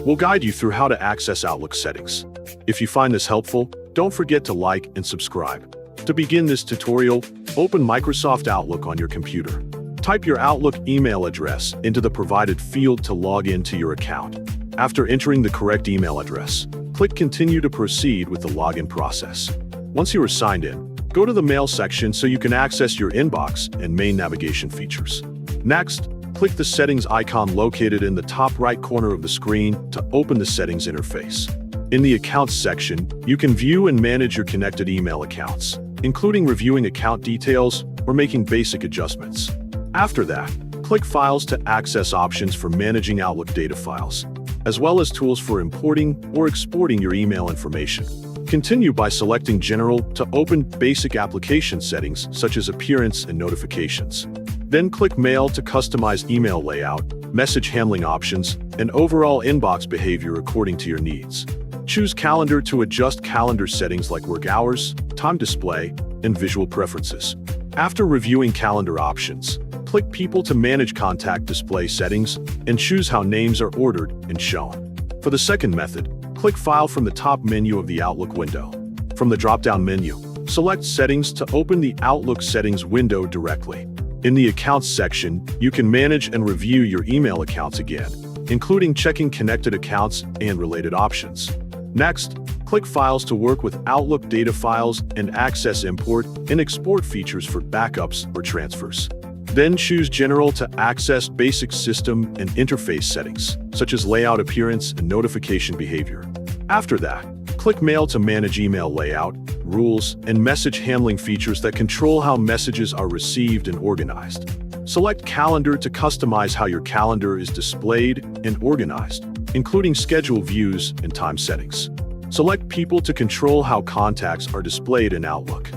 We'll guide you through how to access Outlook settings. If you find this helpful, don't forget to like and subscribe. To begin this tutorial, open Microsoft Outlook on your computer. Type your Outlook email address into the provided field to log into your account. After entering the correct email address, click Continue to proceed with the login process. Once you are signed in, go to the Mail section so you can access your inbox and main navigation features. Next, click the settings icon located in the top right corner of the screen to open the settings interface. In the Accounts section, you can view and manage your connected email accounts, including reviewing account details or making basic adjustments. After that, click Files to access options for managing Outlook data files, as well as tools for importing or exporting your email information. Continue by selecting General to open basic application settings such as appearance and notifications. Then click Mail to customize email layout, message handling options, and overall inbox behavior according to your needs. Choose Calendar to adjust calendar settings like work hours, time display, and visual preferences. After reviewing calendar options, click People to manage contact display settings and choose how names are ordered and shown. For the second method, click File from the top menu of the Outlook window. From the drop-down menu, select Settings to open the Outlook settings window directly. In the Accounts section, you can manage and review your email accounts again, including checking connected accounts and related options. Next, click Files to work with Outlook data files and access import and export features for backups or transfers. Then choose General to access basic system and interface settings, such as layout appearance and notification behavior. After that, click Mail to manage email layout, rules, and message handling features that control how messages are received and organized. Select Calendar to customize how your calendar is displayed and organized, including schedule views and time settings. Select People to control how contacts are displayed in Outlook.